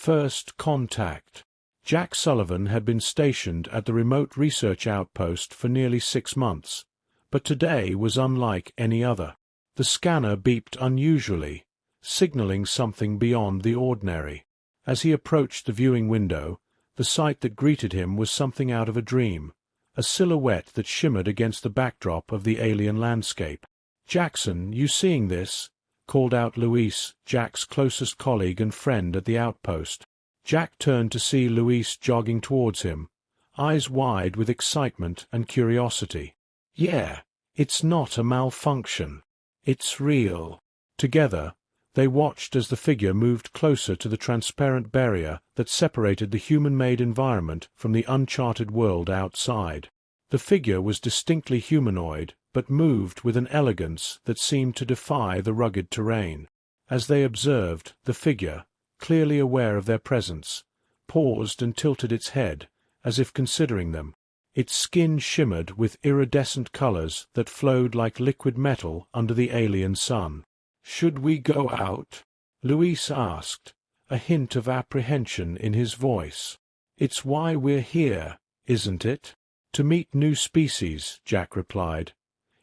First Contact. Jack Sullivan had been stationed at the remote research outpost for nearly 6 months, but today was unlike any other. The scanner beeped unusually, signaling something beyond the ordinary. As he approached the viewing window, the sight that greeted him was something out of a dream, a silhouette that shimmered against the backdrop of the alien landscape. "Jackson, you seeing this?" called out Luis, Jack's closest colleague and friend at the outpost. Jack turned to see Luis jogging towards him, eyes wide with excitement and curiosity. "Yeah, it's not a malfunction. It's real." Together, they watched as the figure moved closer to the transparent barrier that separated the human-made environment from the uncharted world outside. The figure was distinctly humanoid, but moved with an elegance that seemed to defy the rugged terrain. As they observed, the figure, clearly aware of their presence, paused and tilted its head, as if considering them. Its skin shimmered with iridescent colors that flowed like liquid metal under the alien sun. "Should we go out?" Luis asked, a hint of apprehension in his voice. "It's why we're here, isn't it?" "To meet new species," Jack replied,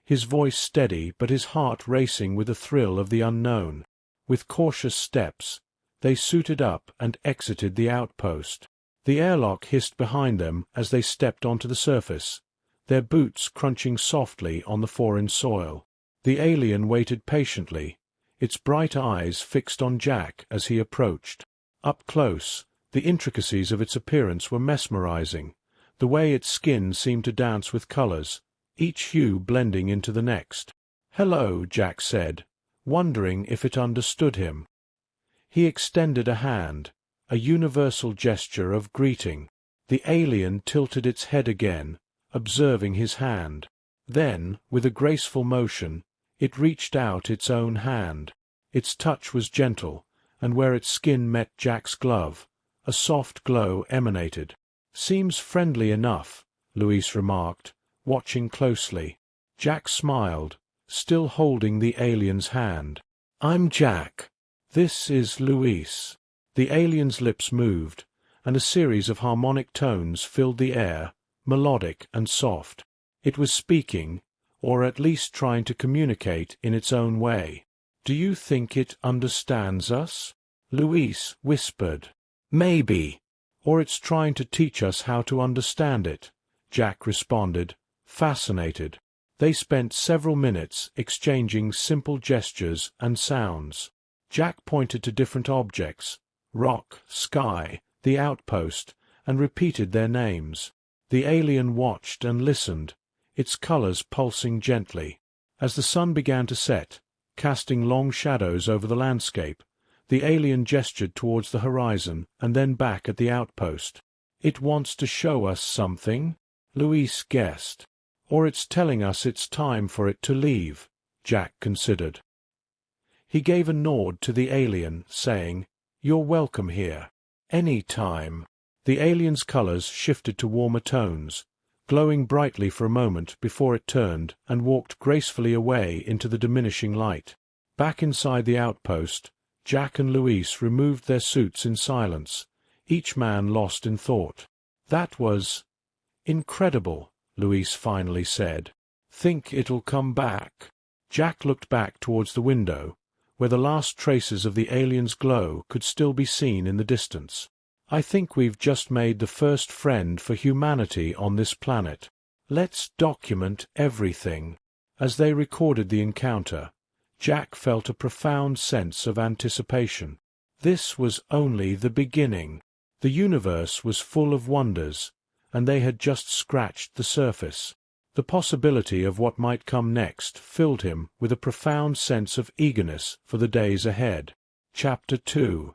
his voice steady but his heart racing with the thrill of the unknown. With cautious steps, they suited up and exited the outpost. The airlock hissed behind them as they stepped onto the surface, their boots crunching softly on the foreign soil. The alien waited patiently, its bright eyes fixed on Jack as he approached. Up close, the intricacies of its appearance were mesmerizing, the way its skin seemed to dance with colors, each hue blending into the next. "Hello," Jack said, wondering if it understood him. He extended a hand, a universal gesture of greeting. The alien tilted its head again, observing his hand. Then, with a graceful motion, it reached out its own hand. Its touch was gentle, and where its skin met Jack's glove, a soft glow emanated. "Seems friendly enough," Luis remarked, watching closely. Jack smiled, still holding the alien's hand. "I'm Jack. This is Luis." The alien's lips moved, and a series of harmonic tones filled the air, melodic and soft. It was speaking, or at least trying to communicate in its own way. "Do you think it understands us?" Luis whispered. "Maybe. Or it's trying to teach us how to understand it," Jack responded, fascinated. They spent several minutes exchanging simple gestures and sounds. Jack pointed to different objects, rock, sky, the outpost, and repeated their names. The alien watched and listened, its colors pulsing gently. As the sun began to set, casting long shadows over the landscape, the alien gestured towards the horizon and then back at the outpost. "It wants to show us something," Luis guessed. "Or it's telling us it's time for it to leave," Jack considered. He gave a nod to the alien, saying, "You're welcome here. Any time." The alien's colors shifted to warmer tones, glowing brightly for a moment before it turned and walked gracefully away into the diminishing light. Back inside the outpost, Jack and Luis removed their suits in silence, each man lost in thought. "That was incredible," Luis finally said. "Think it'll come back?" Jack looked back towards the window, where the last traces of the alien's glow could still be seen in the distance. "I think we've just made the first friend for humanity on this planet. Let's document everything." As they recorded the encounter, Jack felt a profound sense of anticipation. This was only the beginning. The universe was full of wonders, and they had just scratched the surface. The possibility of what might come next filled him with a profound sense of eagerness for the days ahead. Chapter 2.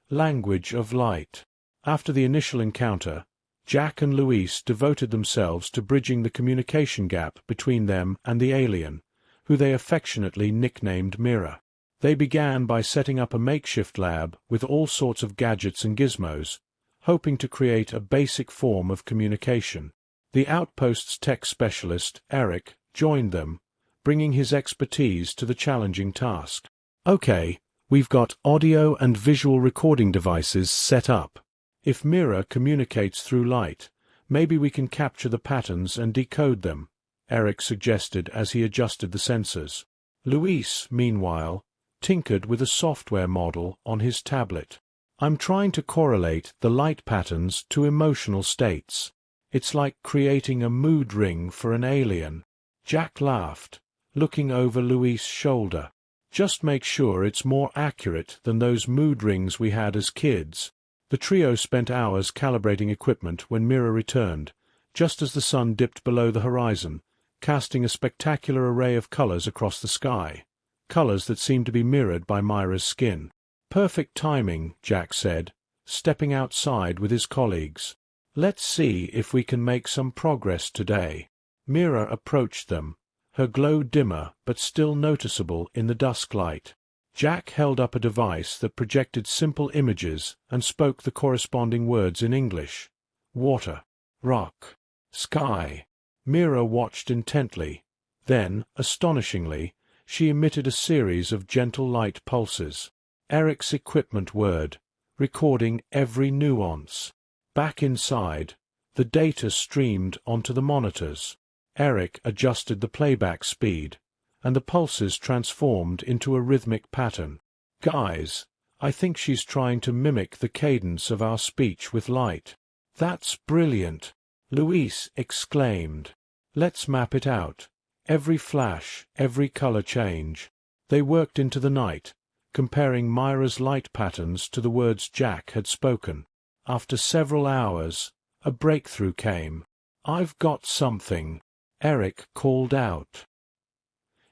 Language of Light. After the initial encounter, Jack and Luis devoted themselves to bridging the communication gap between them and the alien, who they affectionately nicknamed Mira. They began by setting up a makeshift lab with all sorts of gadgets and gizmos, hoping to create a basic form of communication. The outpost's tech specialist, Eric, joined them, bringing his expertise to the challenging task. "Okay, We've got audio and visual recording devices set up. If Mira communicates through light, maybe we can capture the patterns and decode them, Eric suggested as he adjusted the sensors. Luis, meanwhile, tinkered with a software model on his tablet. I'm trying to correlate the light patterns to emotional states. It's like creating a mood ring for an alien. Jack laughed, looking over Luis' shoulder. Just make sure it's more accurate than those mood rings we had as kids. The trio spent hours calibrating equipment when Mira returned, just as the sun dipped below the horizon, casting a spectacular array of colors across the sky. Colors that seemed to be mirrored by Myra's skin. Perfect timing, Jack said, stepping outside with his colleagues. Let's see if we can make some progress today. Mira approached them, her glow dimmer but still noticeable in the dusk light. Jack held up a device that projected simple images and spoke the corresponding words in English. Water, rock, sky. Mira watched intently. Then, astonishingly, she emitted a series of gentle light pulses. Eric's equipment whirred, recording every nuance. Back inside, the data streamed onto the monitors. Eric adjusted the playback speed, and the pulses transformed into a rhythmic pattern. Guys, I think she's trying to mimic the cadence of our speech with light. That's brilliant, Luis exclaimed. Let's map it out. Every flash, every color change. They worked into the night, comparing Myra's light patterns to the words Jack had spoken. After several hours, a breakthrough came. I've got something, Eric called out.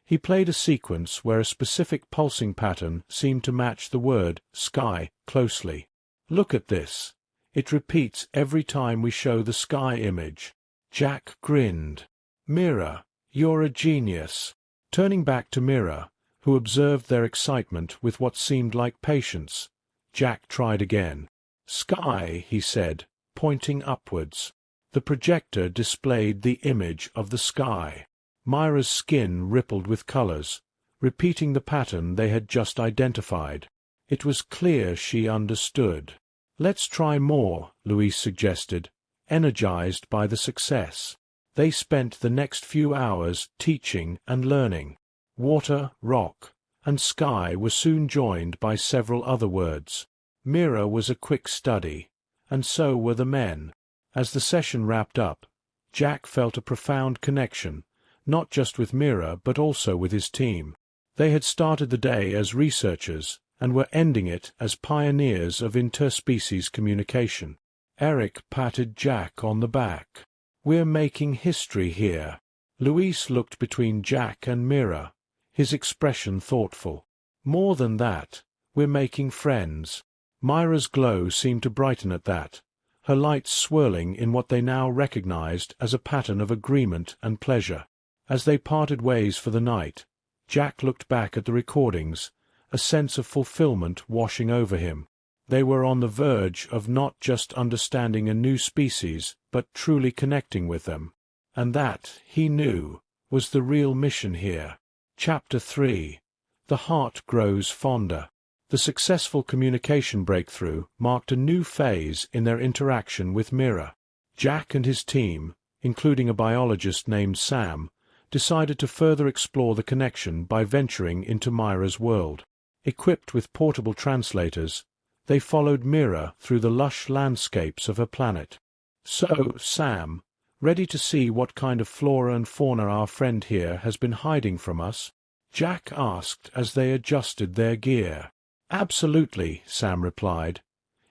He played a sequence where a specific pulsing pattern seemed to match the word sky closely. Look at this. It repeats every time we show the sky image. Jack grinned. Mira, you're a genius. Turning back to Mira, who observed their excitement with what seemed like patience, Jack tried again. Sky, he said, pointing upwards. The projector displayed the image of the sky. Myra's skin rippled with colors, repeating the pattern they had just identified. It was clear she understood. Let's try more, Luis suggested, energized by the success. They spent the next few hours teaching and learning. Water, rock, and sky were soon joined by several other words. Mira was a quick study, and so were the men. As the session wrapped up, Jack felt a profound connection, not just with Mira but also with his team. They had started the day as researchers and were ending it as pioneers of interspecies communication. Eric patted Jack on the back. We're making history here. Luis looked between Jack and Mira, his expression thoughtful. More than that, we're making friends. Myra's glow seemed to brighten at that, her lights swirling in what they now recognized as a pattern of agreement and pleasure. As they parted ways for the night, Jack looked back at the recordings, a sense of fulfillment washing over him. They were on the verge of not just understanding a new species, but truly connecting with them. And that, he knew, was the real mission here. Chapter 3. The Heart Grows Fonder. The successful communication breakthrough marked a new phase in their interaction with Mira. Jack and his team, including a biologist named Sam, decided to further explore the connection by venturing into Myra's world. Equipped with portable translators, they followed Mira through the lush landscapes of her planet. So, Sam, ready to see what kind of flora and fauna our friend here has been hiding from us? Jack asked as they adjusted their gear. Absolutely, Sam replied,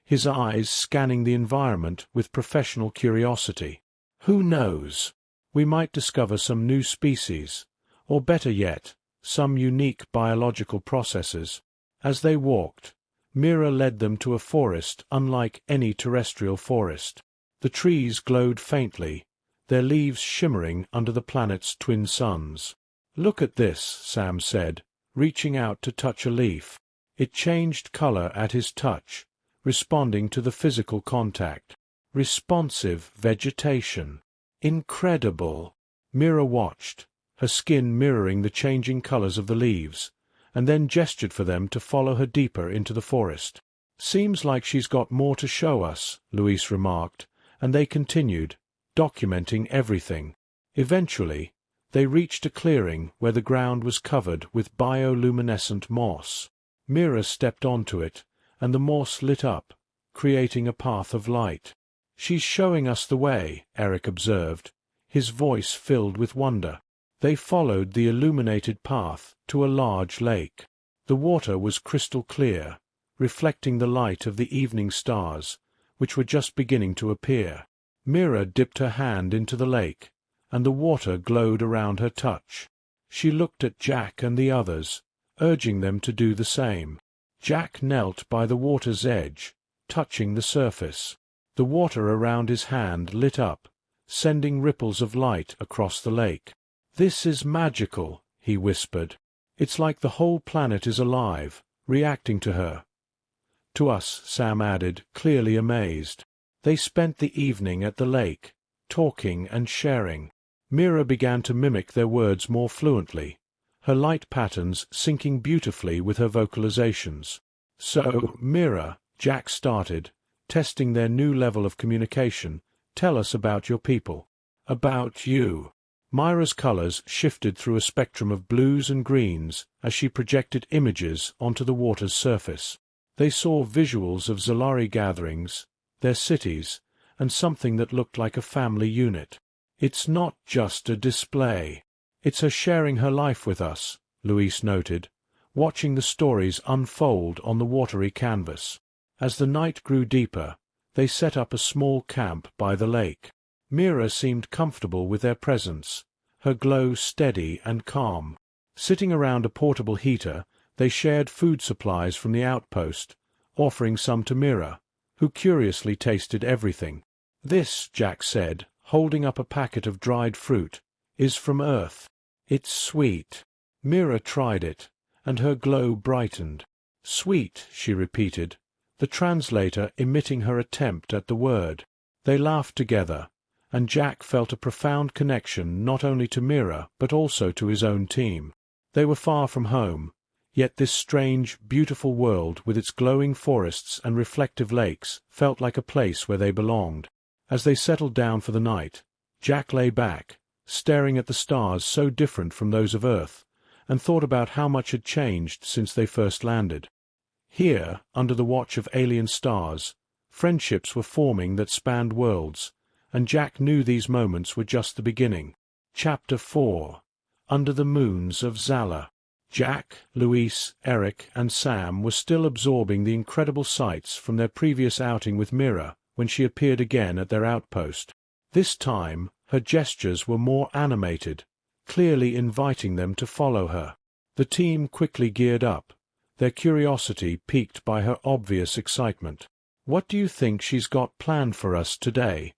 his eyes scanning the environment with professional curiosity. Who knows? We might discover some new species, or better yet, some unique biological processes. As they walked, Mira led them to a forest unlike any terrestrial forest. The trees glowed faintly, their leaves shimmering under the planet's twin suns. Look at this, Sam said, reaching out to touch a leaf. It changed color at his touch, responding to the physical contact. Responsive vegetation. Incredible. Mira watched, her skin mirroring the changing colors of the leaves, and then gestured for them to follow her deeper into the forest. "Seems like she's got more to show us," Luis remarked, and they continued, documenting everything. Eventually, they reached a clearing where the ground was covered with bioluminescent moss. Mira stepped onto it, and the moss lit up, creating a path of light. "She's showing us the way," Eric observed, his voice filled with wonder. They followed the illuminated path to a large lake. The water was crystal clear, reflecting the light of the evening stars, which were just beginning to appear. Mira dipped her hand into the lake, and the water glowed around her touch. She looked at Jack and the others, urging them to do the same. Jack knelt by the water's edge, touching the surface. The water around his hand lit up, sending ripples of light across the lake. "This is magical," he whispered. "It's like the whole planet is alive, reacting to her." "To us," Sam added, clearly amazed. They spent the evening at the lake, talking and sharing. Mira began to mimic their words more fluently, her light patterns syncing beautifully with her vocalizations. "So, Mira," Jack started, testing their new level of communication, "tell us about your people." "About you." Myra's colors shifted through a spectrum of blues and greens as she projected images onto the water's surface. They saw visuals of Zolari gatherings, their cities, and something that looked like a family unit. "It's not just a display. It's her sharing her life with us," Luis noted, watching the stories unfold on the watery canvas. As the night grew deeper, they set up a small camp by the lake. Mira seemed comfortable with their presence, her glow steady and calm. Sitting around a portable heater, they shared food supplies from the outpost, offering some to Mira, who curiously tasted everything. "This," Jack said, holding up a packet of dried fruit, "is from Earth. It's sweet." Mira tried it, and her glow brightened. "Sweet," she repeated, the translator emitting her attempt at the word. They laughed together, and Jack felt a profound connection not only to Mira but also to his own team. They were far from home, yet this strange, beautiful world with its glowing forests and reflective lakes felt like a place where they belonged. As they settled down for the night, Jack lay back, staring at the stars so different from those of Earth, and thought about how much had changed since they first landed. Here, under the watch of alien stars, friendships were forming that spanned worlds, and Jack knew these moments were just the beginning. Chapter 4. Under the Moons of Zala. Jack, Luis, Eric, and Sam were still absorbing the incredible sights from their previous outing with Mira when she appeared again at their outpost. This time, her gestures were more animated, clearly inviting them to follow her. The team quickly geared up, their curiosity piqued by her obvious excitement. "What do you think she's got planned for us today?"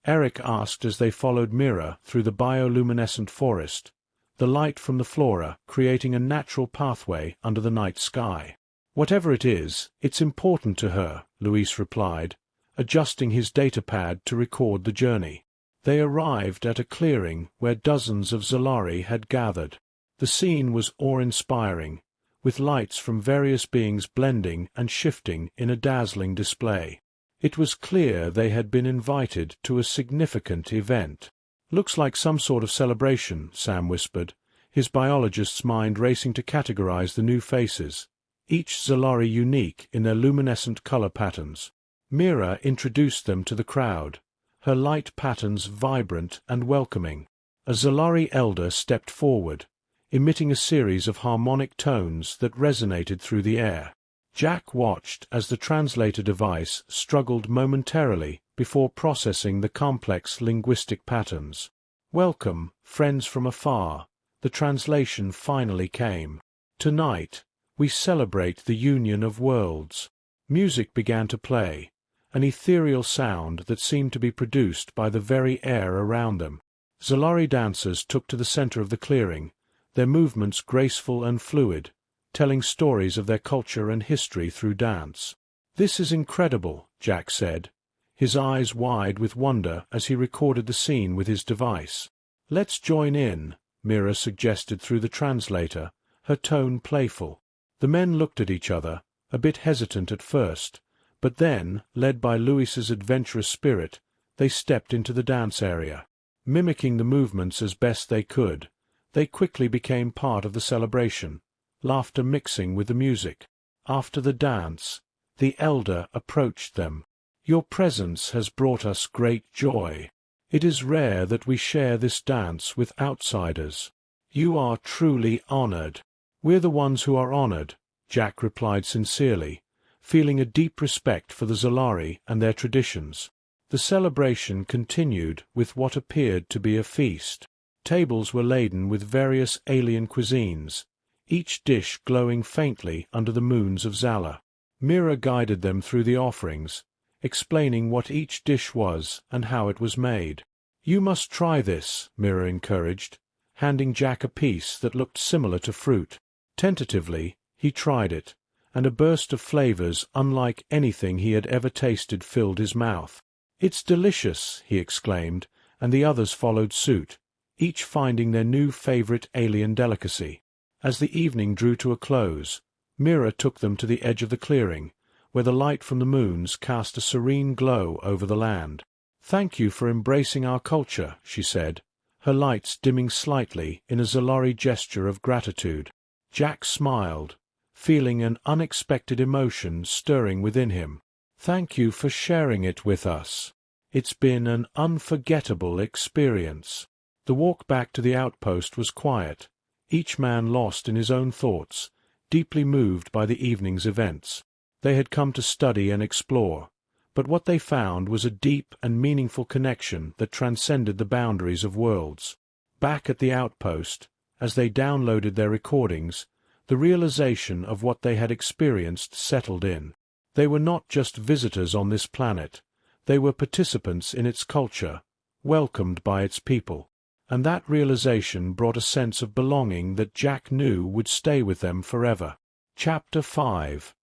Eric asked as they followed Mira through the bioluminescent forest, the light from the flora creating a natural pathway under the night sky. "Whatever it is, it's important to her," Luis replied, adjusting his datapad to record the journey. They arrived at a clearing where dozens of Zolari had gathered. The scene was awe-inspiring, with lights from various beings blending and shifting in a dazzling display. It was clear they had been invited to a significant event. "Looks like some sort of celebration," Sam whispered, his biologist's mind racing to categorize the new faces, each Zolari unique in their luminescent color patterns. Mira introduced them to the crowd, her light patterns vibrant and welcoming. A Zolari elder stepped forward, emitting a series of harmonic tones that resonated through the air. Jack watched as the translator device struggled momentarily before processing the complex linguistic patterns. "Welcome, friends from afar," the translation finally came. "Tonight, we celebrate the union of worlds." Music began to play, an ethereal sound that seemed to be produced by the very air around them. Zolari dancers took to the center of the clearing, their movements graceful and fluid, telling stories of their culture and history through dance. "This is incredible," Jack said, his eyes wide with wonder as he recorded the scene with his device. "Let's join in," Mira suggested through the translator, her tone playful. The men looked at each other, a bit hesitant at first, but then, led by Louis's adventurous spirit, they stepped into the dance area. Mimicking the movements as best they could, they quickly became part of the celebration, laughter mixing with the music. After the dance, the elder approached them. "Your presence has brought us great joy. It is rare that we share this dance with outsiders. You are truly honored." "We're the ones who are honored," Jack replied sincerely, feeling a deep respect for the Zolari and their traditions. The celebration continued with what appeared to be a feast. Tables were laden with various alien cuisines, each dish glowing faintly under the moons of Zala. Mira guided them through the offerings, explaining what each dish was and how it was made. "You must try this," Mira encouraged, handing Jack a piece that looked similar to fruit. Tentatively, he tried it, and a burst of flavors unlike anything he had ever tasted filled his mouth. "It's delicious," he exclaimed, and the others followed suit, each finding their new favorite alien delicacy. As the evening drew to a close, Mira took them to the edge of the clearing, where the light from the moons cast a serene glow over the land. "Thank you for embracing our culture," she said, her lights dimming slightly in a Zolari gesture of gratitude. Jack smiled, feeling an unexpected emotion stirring within him. "Thank you for sharing it with us. It's been an unforgettable experience." The walk back to the outpost was quiet, each man lost in his own thoughts, deeply moved by the evening's events. They had come to study and explore, but what they found was a deep and meaningful connection that transcended the boundaries of worlds. Back at the outpost, as they downloaded their recordings, the realization of what they had experienced settled in. They were not just visitors on this planet, they were participants in its culture, welcomed by its people. And that realization brought a sense of belonging that Jack knew would stay with them forever. Chapter 5.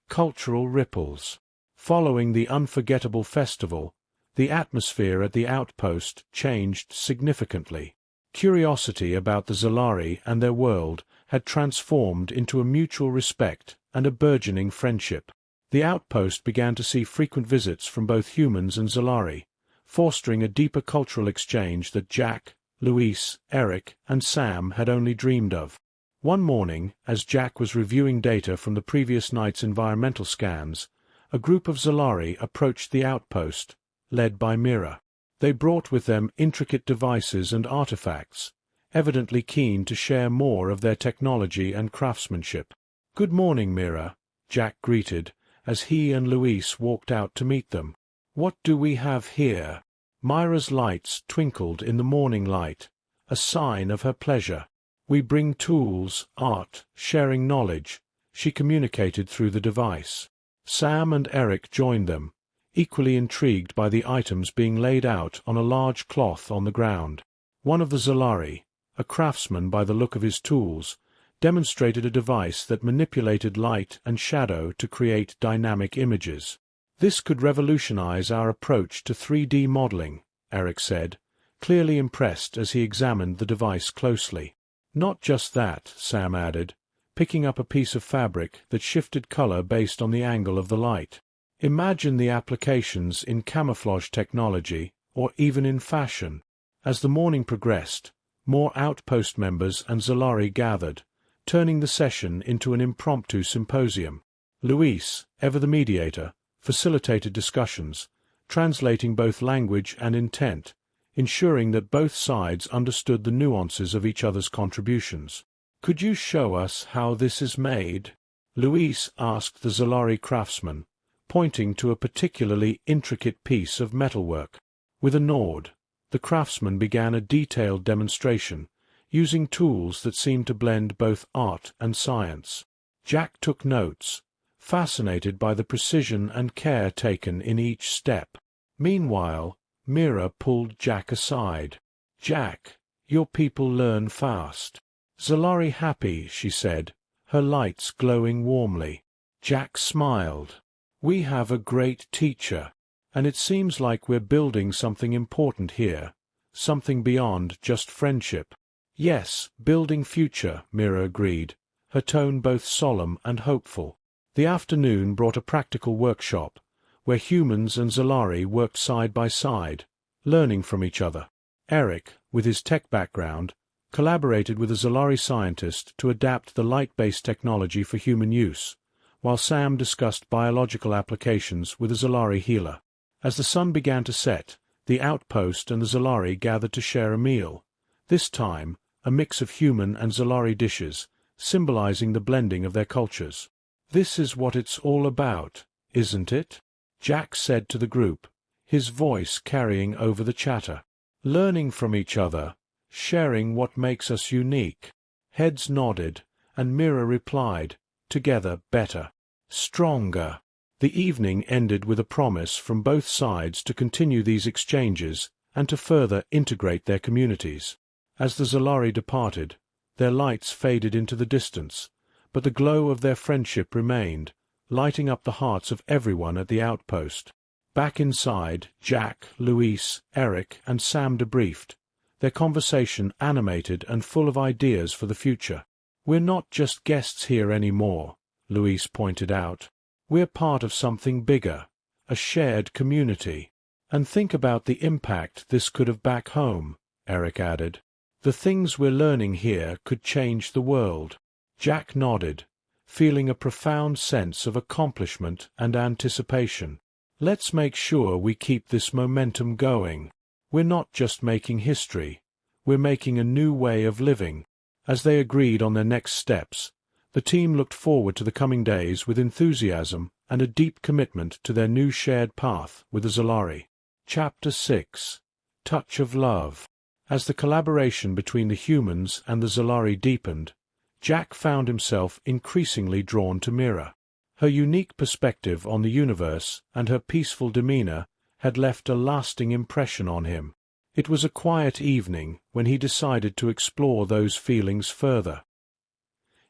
Cultural Ripples. Following the unforgettable festival, the atmosphere at the outpost changed significantly. Curiosity about the Zolari and their world had transformed into a mutual respect and a burgeoning friendship. The outpost began to see frequent visits from both humans and Zolari, fostering a deeper cultural exchange that Jack, Luis, Eric, and Sam had only dreamed of. One morning, as Jack was reviewing data from the previous night's environmental scans, a group of Zolari approached the outpost, led by Mira. They brought with them intricate devices and artifacts, evidently keen to share more of their technology and craftsmanship. "Good morning, Mira," Jack greeted, as he and Luis walked out to meet them. "What do we have here?" Myra's lights twinkled in the morning light, a sign of her pleasure. "We bring tools, art, sharing knowledge," she communicated through the device. Sam and Eric joined them, equally intrigued by the items being laid out on a large cloth on the ground. One of the Zolari, a craftsman by the look of his tools, demonstrated a device that manipulated light and shadow to create dynamic images. "This could revolutionize our approach to 3D modeling," Eric said, clearly impressed as he examined the device closely. "Not just that," Sam added, picking up a piece of fabric that shifted color based on the angle of the light. "Imagine the applications in camouflage technology or even in fashion." As the morning progressed, more outpost members and Zolari gathered, turning the session into an impromptu symposium. Luis, ever the mediator, facilitated discussions, translating both language and intent, ensuring that both sides understood the nuances of each other's contributions. "Could you show us how this is made?" Luis asked the Zolari craftsman, pointing to a particularly intricate piece of metalwork. With a nod, the craftsman began a detailed demonstration, using tools that seemed to blend both art and science. Jack took notes, fascinated by the precision and care taken in each step. Meanwhile, Mira pulled Jack aside. "Jack, your people learn fast." "Zolari happy," she said, her lights glowing warmly. Jack smiled. "We have a great teacher, and it seems like we're building something important here, something beyond just friendship." "Yes, building future," Mira agreed, her tone both solemn and hopeful. The afternoon brought a practical workshop, where humans and Zalari worked side by side, learning from each other. Eric, with his tech background, collaborated with a Zalari scientist to adapt the light-based technology for human use, while Sam discussed biological applications with a Zalari healer. As the sun began to set, the outpost and the Zalari gathered to share a meal, this time a mix of human and Zalari dishes, symbolizing the blending of their cultures. "This is what it's all about, isn't it?" Jack said to the group, his voice carrying over the chatter. "Learning from each other, sharing what makes us unique." Heads nodded, and Mira replied, "Together better, stronger." The evening ended with a promise from both sides to continue these exchanges and to further integrate their communities. As the Zalari departed, their lights faded into the distance, but the glow of their friendship remained, lighting up the hearts of everyone at the outpost. Back inside, Jack, Luis, Eric, and Sam debriefed, their conversation animated and full of ideas for the future. "We're not just guests here anymore," Luis pointed out. "We're part of something bigger, a shared community. And think about the impact this could have back home," Eric added. "The things we're learning here could change the world." Jack nodded, feeling a profound sense of accomplishment and anticipation. "Let's make sure we keep this momentum going. We're not just making history, we're making a new way of living." As they agreed on their next steps, the team looked forward to the coming days with enthusiasm and a deep commitment to their new shared path with the Zalari. Chapter 6: Touch of Love. As the collaboration between the humans and the Zalari deepened, Jack found himself increasingly drawn to Mira. Her unique perspective on the universe and her peaceful demeanor had left a lasting impression on him. It was a quiet evening when he decided to explore those feelings further.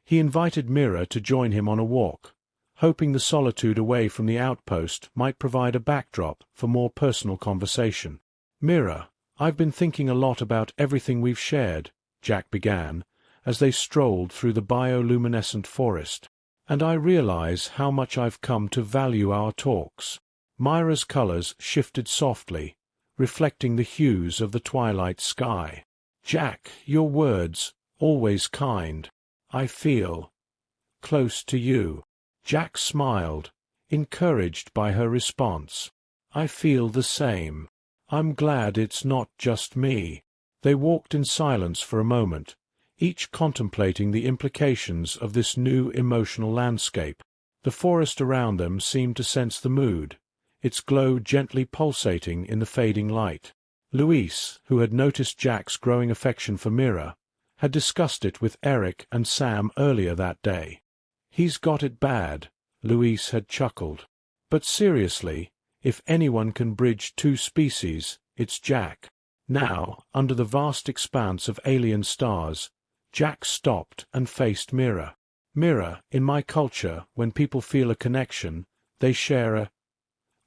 He invited Mira to join him on a walk, hoping the solitude away from the outpost might provide a backdrop for more personal conversation. "Mira, I've been thinking a lot about everything we've shared," Jack began, as they strolled through the bioluminescent forest. "And I realize how much I've come to value our talks." Mira's colors shifted softly, reflecting the hues of the twilight sky. "Jack, your words, always kind. I feel close to you." Jack smiled, encouraged by her response. "I feel the same. I'm glad it's not just me." They walked in silence for a moment, each contemplating the implications of this new emotional landscape. The forest around them seemed to sense the mood, its glow gently pulsating in the fading light. Luis, who had noticed Jack's growing affection for Mira, had discussed it with Eric and Sam earlier that day. "He's got it bad," Luis had chuckled. "But seriously, if anyone can bridge two species, it's Jack." Now, under the vast expanse of alien stars, Jack stopped and faced Mira. "Mira, in my culture, when people feel a connection, they share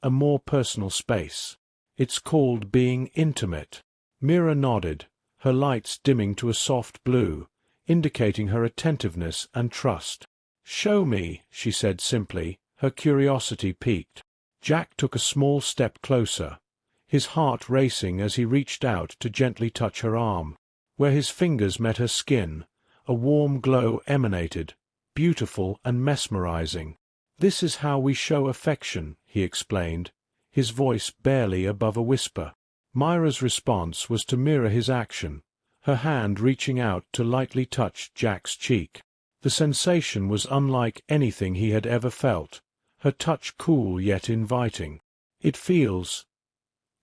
a more personal space. It's called being intimate." Mira nodded, her lights dimming to a soft blue, indicating her attentiveness and trust. "Show me," she said simply, her curiosity piqued. Jack took a small step closer, his heart racing as he reached out to gently touch her arm. Where his fingers met her skin, a warm glow emanated, beautiful and mesmerizing. "This is how we show affection," he explained, his voice barely above a whisper. Mira's response was to mirror his action, her hand reaching out to lightly touch Jack's cheek. The sensation was unlike anything he had ever felt, her touch cool yet inviting. "It feels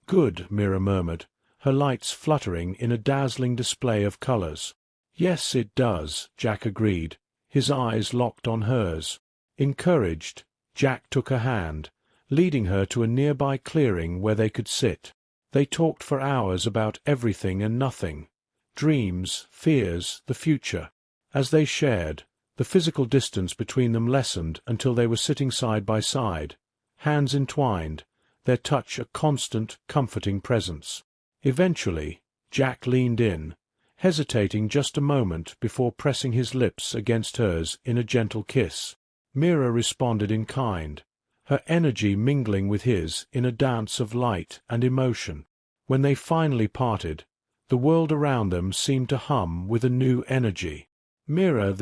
good," Mira murmured, her lights fluttering in a dazzling display of colors. "Yes, it does," Jack agreed, his eyes locked on hers. Encouraged, Jack took her hand, leading her to a nearby clearing where they could sit. They talked for hours about everything and nothing, dreams, fears, the future. As they shared, the physical distance between them lessened until they were sitting side by side, hands entwined, their touch a constant, comforting presence. Eventually, Jack leaned in, hesitating just a moment before pressing his lips against hers in a gentle kiss. Mira responded in kind, her energy mingling with his in a dance of light and emotion. When they finally parted, the world around them seemed to hum with a new energy. Mira,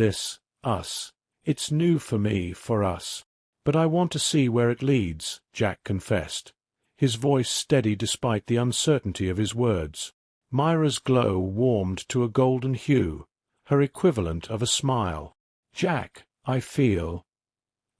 us. It's new for me, for us. But I want to see where it leads, Jack confessed, his voice steady despite the uncertainty of his words. Myra's glow warmed to a golden hue, her equivalent of a smile. Jack, I feel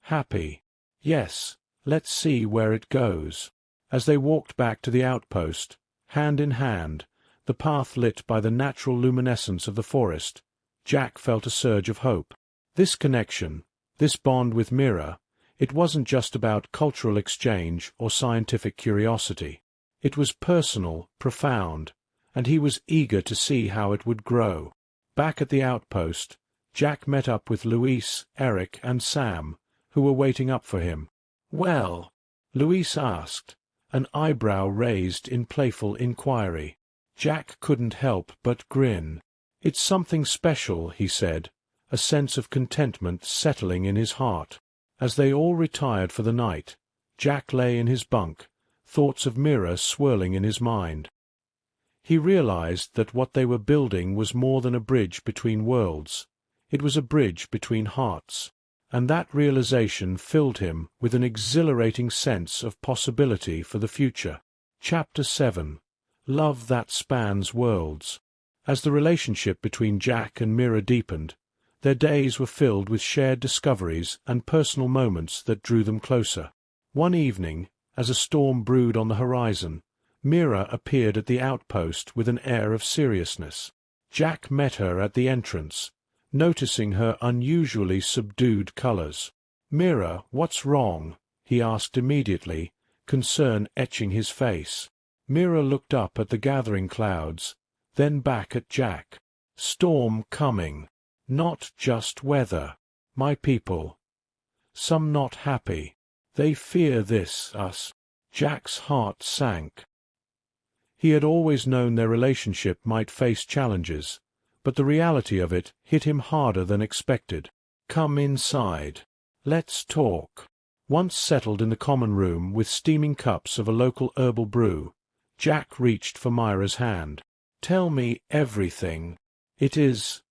happy. Yes, let's see where it goes. As they walked back to the outpost, hand in hand, the path lit by the natural luminescence of the forest, Jack felt a surge of hope. This connection, this bond with Mira, it wasn't just about cultural exchange or scientific curiosity. It was personal, profound, and he was eager to see how it would grow. Back at the outpost, Jack met up with Luis, Eric, and Sam, who were waiting up for him. "Well?" Luis asked, an eyebrow raised in playful inquiry. Jack couldn't help but grin. "It's something special," he said, a sense of contentment settling in his heart. As they all retired for the night, Jack lay in his bunk, thoughts of Mira swirling in his mind. He realized that what they were building was more than a bridge between worlds. It was a bridge between hearts, and that realization filled him with an exhilarating sense of possibility for the future. Chapter 7. Love That Spans Worlds. As the relationship between Jack and Mira deepened, their days were filled with shared discoveries and personal moments that drew them closer. One evening, as a storm brewed on the horizon, Mira appeared at the outpost with an air of seriousness. Jack met her at the entrance, noticing her unusually subdued colors. "Mira, what's wrong?" he asked immediately, concern etching his face. Mira looked up at the gathering clouds, then back at Jack. "Storm coming. Not just weather. My people. Some not happy. They fear this, us." Jack's heart sank. He had always known their relationship might face challenges, but the reality of it hit him harder than expected. "Come inside. Let's talk." Once settled in the common room with steaming cups of a local herbal brew, Jack reached for Myra's hand. "Tell me everything. It is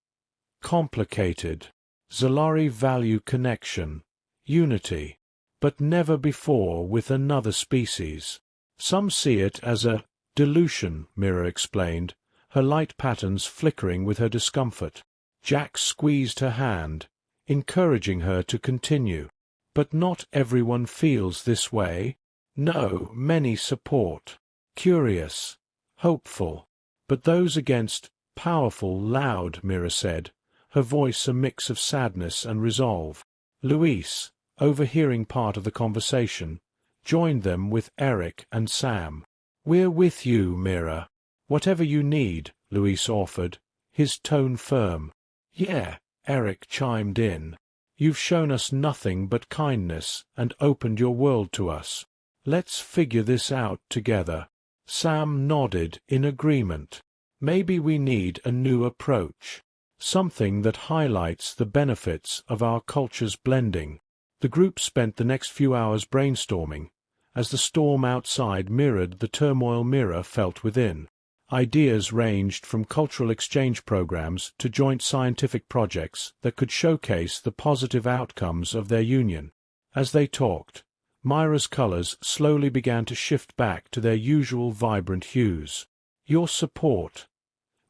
complicated. Zalari value connection, unity, but never before with another species. Some see it as a dilution," Mira explained, her light patterns flickering with her discomfort. Jack squeezed her hand, encouraging her to continue. "But not everyone feels this way. No, many support. Curious, hopeful. But those against, powerful, loud," Mira said, her voice a mix of sadness and resolve. Luis, overhearing part of the conversation, joined them with Eric and Sam. "We're with you, Mira. Whatever you need," Luis offered, his tone firm. "Yeah," Eric chimed in. "You've shown us nothing but kindness and opened your world to us. Let's figure this out together." Sam nodded in agreement. "Maybe we need a new approach. Something that highlights the benefits of our cultures blending." The group spent the next few hours brainstorming, as the storm outside mirrored the turmoil Mira felt within. Ideas ranged from cultural exchange programs to joint scientific projects that could showcase the positive outcomes of their union. As they talked, Myra's colors slowly began to shift back to their usual vibrant hues. "Your support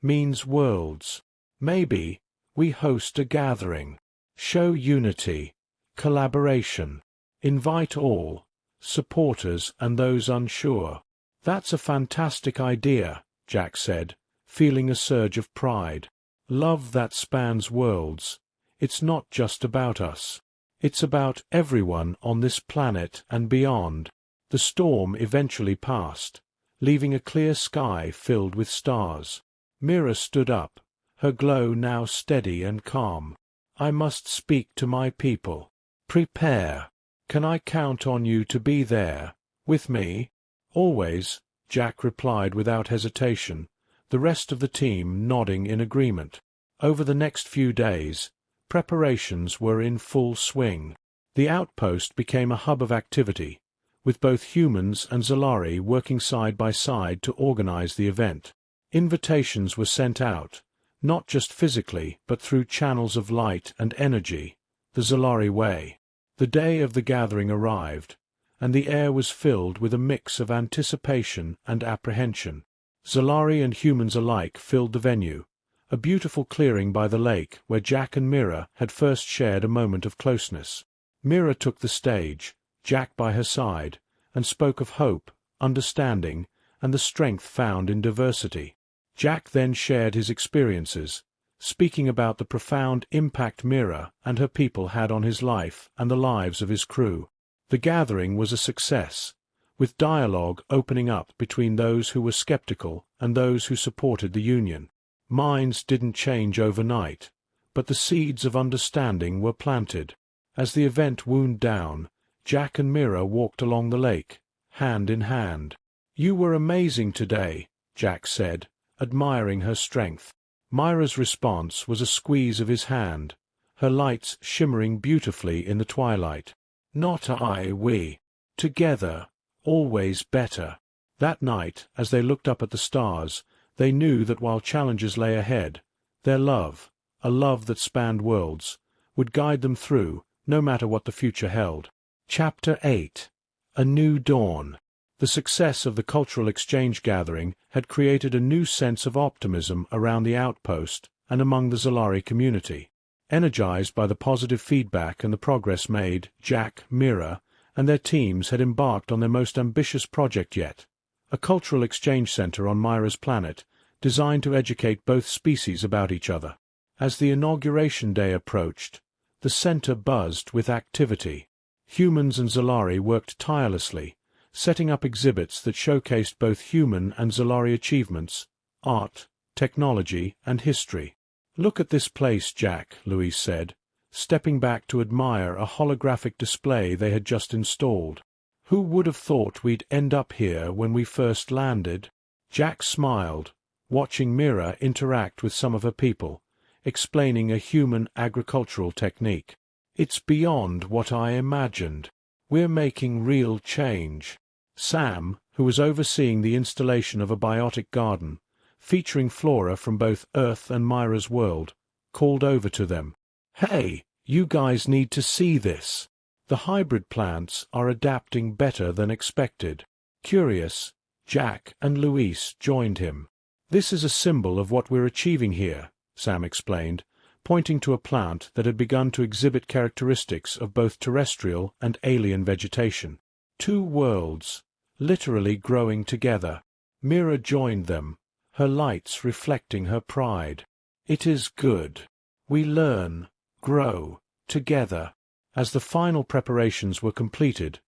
means worlds. Maybe we host a gathering. Show unity, collaboration. Invite all, supporters and those unsure." "That's a fantastic idea," Jack said, feeling a surge of pride. "Love that spans worlds. It's not just about us. It's about everyone on this planet and beyond." The storm eventually passed, leaving a clear sky filled with stars. Mira stood up, her glow now steady and calm. "I must speak to my people. Prepare. Can I count on you to be there, with me?" "Always," Jack replied without hesitation, the rest of the team nodding in agreement. Over the next few days, preparations were in full swing. The outpost became a hub of activity, with both humans and Zalari working side by side to organize the event. Invitations were sent out, not just physically but through channels of light and energy, the Zalari way. The day of the gathering arrived, and the air was filled with a mix of anticipation and apprehension. Zalari and humans alike filled the venue, a beautiful clearing by the lake where Jack and Mira had first shared a moment of closeness. Mira took the stage, Jack by her side, and spoke of hope, understanding, and the strength found in diversity. Jack then shared his experiences, speaking about the profound impact Mira and her people had on his life and the lives of his crew. The gathering was a success, with dialogue opening up between those who were skeptical and those who supported the Union. Minds didn't change overnight, but the seeds of understanding were planted. As the event wound down, Jack and Mira walked along the lake, hand in hand. "You were amazing today," Jack said, admiring her strength. Mira's response was a squeeze of his hand, her lights shimmering beautifully in the twilight. "Not I, we. Together, always better." That night, as they looked up at the stars, they knew that while challenges lay ahead, their love, a love that spanned worlds, would guide them through, no matter what the future held. Chapter 8. A New Dawn. The success of the cultural exchange gathering had created a new sense of optimism around the outpost and among the Zalari community. Energized by the positive feedback and the progress made, Jack, Mira, and their teams had embarked on their most ambitious project yet, a cultural exchange center on Mira's planet, designed to educate both species about each other. As the inauguration day approached, the center buzzed with activity. Humans and Zalari worked tirelessly, setting up exhibits that showcased both human and Zalari achievements, art, technology, and history. "Look at this place, Jack," Louise said, stepping back to admire a holographic display they had just installed. "Who would have thought we'd end up here when we first landed?" Jack smiled, watching Mira interact with some of her people, explaining a human agricultural technique. "It's beyond what I imagined. We're making real change." Sam, who was overseeing the installation of a biotic garden, featuring flora from both Earth and Mira's world, called over to them. "Hey, you guys need to see this. The hybrid plants are adapting better than expected." Curious, Jack and Luis joined him. "This is a symbol of what we're achieving here," Sam explained, pointing to a plant that had begun to exhibit characteristics of both terrestrial and alien vegetation. Two worlds, literally growing together. Mira joined them, her lights reflecting her pride. "It is good. We learn, grow, together." As the final preparations were completed,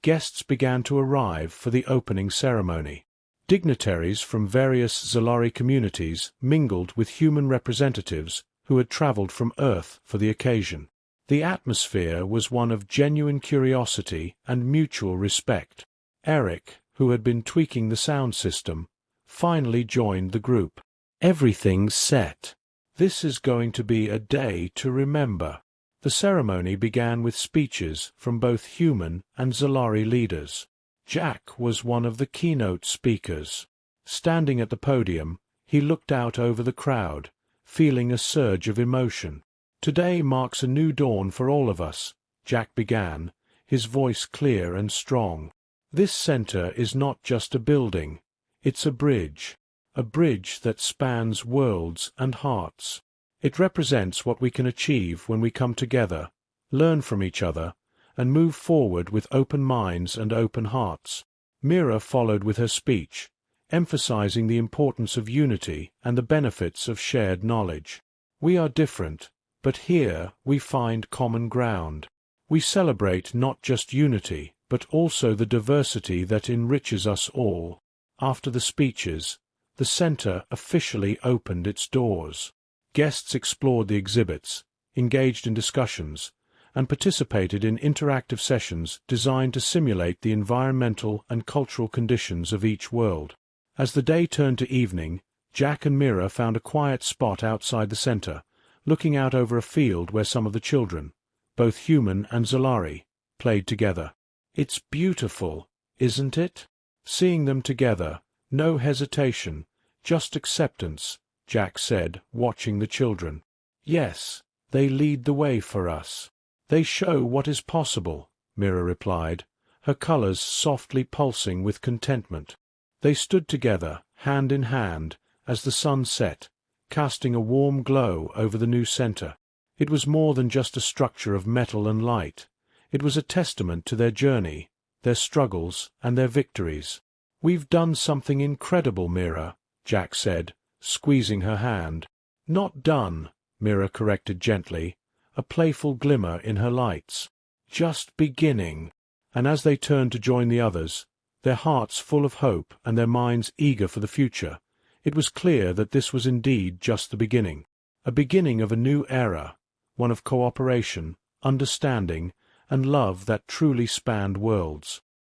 guests began to arrive for the opening ceremony. Dignitaries from various Zalari communities mingled with human representatives who had traveled from Earth for the occasion. The atmosphere was one of genuine curiosity and mutual respect. Eric, who had been tweaking the sound system, finally joined the group. "Everything's set. This is going to be a day to remember." The ceremony began with speeches from both human and Zalari leaders. Jack was one of the keynote speakers. Standing at the podium, he looked out over the crowd, feeling a surge of emotion. "Today marks a new dawn for all of us," Jack began, his voice clear and strong. "This center is not just a building, it's a bridge that spans worlds and hearts. It represents what we can achieve when we come together, learn from each other, and move forward with open minds and open hearts." Mira followed with her speech, emphasizing the importance of unity and the benefits of shared knowledge. "We are different, but here we find common ground. We celebrate not just unity, but also the diversity that enriches us all." After the speeches, the center officially opened its doors. Guests explored the exhibits, engaged in discussions, and participated in interactive sessions designed to simulate the environmental and cultural conditions of each world. As the day turned to evening, Jack and Mira found a quiet spot outside the center, looking out over a field where some of the children, both human and Zolari, played together. "It's beautiful, isn't it?" Seeing them together, no hesitation, just acceptance, Jack said, watching the children. "Yes, they lead the way for us. They show what is possible," Mira replied, her colors softly pulsing with contentment. They stood together, hand in hand, as the sun set, casting a warm glow over the new center. It was more than just a structure of metal and light. It was a testament to their journey, their struggles, and their victories. "We've done something incredible, Mira," Jack said, squeezing her hand. "Not done," Mira corrected gently, a playful glimmer in her lights. "Just beginning." And as they turned to join the others, their hearts full of hope and their minds eager for the future, it was clear that this was indeed just the beginning. A beginning of a new era, one of cooperation, understanding, and love that truly spanned worlds.